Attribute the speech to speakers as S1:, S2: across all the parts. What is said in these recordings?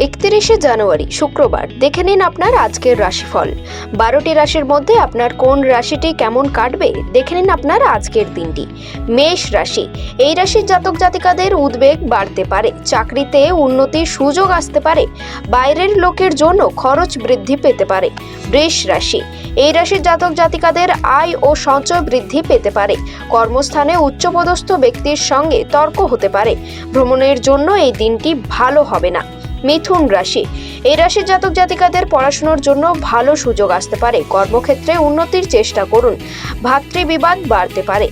S1: 31শে জানুয়ারি শুক্রবার দেখে নিন আপনার আজকের রাশিফল। 12টি রাশির মধ্যে আপনার কোন রাশিটি কেমন কাটবে দেখে নিন আপনার আজকের দিনটি। মেষ রাশি, এই রাশির জাতক জাতিকাদের উদ্বেগ বাড়তে পারে, চাকরিতে উন্নতির সুযোগ আসতে পারে, বাইরের লোকের জন্য খরচ বৃদ্ধি পেতে পারে। বৃষ রাশি, এই রাশির জাতক জাতিকাদের আয় ও সঞ্চয় বৃদ্ধি পেতে পারে, কর্মস্থানে উচ্চপদস্থ ব্যক্তির সঙ্গে তর্ক হতে পারে, ভ্রমণের জন্য এই দিনটি ভালো হবে না। মিথুন রাশি, এই রাশির জাতক জাতিকাদের পড়াশোনার জন্য ভালো সুযোগ আসতে পারে, কর্মক্ষেত্রে উন্নতির চেষ্টা করুন, ভাতৃবিবাদ বাড়তে পারে।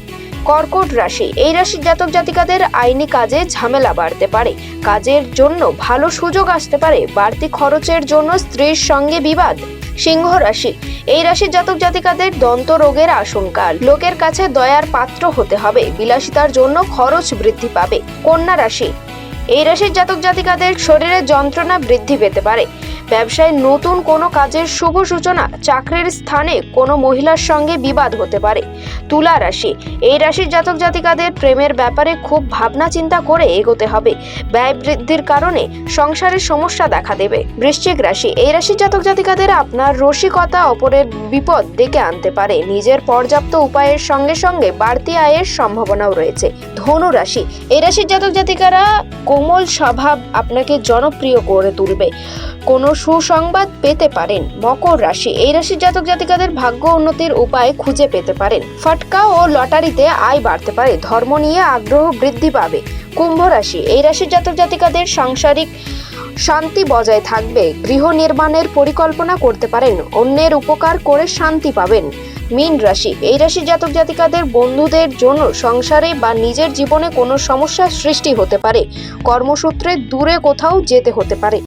S1: কর্কট রাশি, এই রাশির জাতক জাতিকাদের আইনি কাজে ঝামেলা বাড়তে পারে, কাজের জন্য ভালো সুযোগ আসতে পারে, বাড়তি খরচের জন্য স্ত্রীর সঙ্গে বিবাদ। সিংহ রাশি, এই রাশির জাতক জাতিকাদের দন্ত রোগের আশঙ্কা, লোকের কাছে দয়ার পাত্র হতে হবে, বিলাসিতার জন্য খরচ বৃদ্ধি পাবে। কন্যা রাশি, এই রাশির জাতক জাতিকাদের শরীরে যন্ত্রণা বৃদ্ধি পেতে পারে, ব্যবসায় নতুন কোনো কাজের শুভ সূচনা, চাকরির স্থানে কোনো মহিলার সঙ্গে বিবাদ হতে পারে। তুলা রাশি, এই রাশির জাতক জাতিকাদের প্রেমের ব্যাপারে খুব ভাবনা চিন্তা করে এগোতে হবে, ব্যয় বৃদ্ধির কারণে সংসারের সমস্যা দেখা দেবে। বৃশ্চিক রাশি, এই রাশির জাতক জাতিকাদের আপনার রসিকতা অপরের বিপদ ডেকে আনতে পারে, নিজের পর্যাপ্ত উপায়ের সঙ্গে সঙ্গে বাড়তি আয়ের সম্ভাবনাও রয়েছে। ধনু রাশি, এই রাশির জাতক জাতিকারা কোমল স্বভাব আপনাকে জনপ্রিয় করে তুলবে, কোনো সুসংবাদ পেতে পারেন। মকর রাশি, এই রাশির জাতক জাতিকাদের ভাগ্য উন্নতির উপায় খুঁজে পেতে পারেন, ফাটকা ও লটারিতে আয় বাড়তে পারে, ধর্ম নিয়ে আগ্রহ বৃদ্ধি পাবে। কুম্ভ রাশি, এই রাশির জাতক জাতিকাদের সাংসারিক শান্তি বজায় থাকবে, গৃহ নির্মাণের পরিকল্পনা করতে পারেন, অন্যের উপকার করে শান্তি পাবেন। মীন রাশি, এই রাশির জাতক জাতিকাদের বন্ধুদের জন্য সংসারে বা নিজের জীবনে কোনো সমস্যার সৃষ্টি হতে পারে, কর্মসূত্রে দূরে কোথাও যেতে হতে পারে।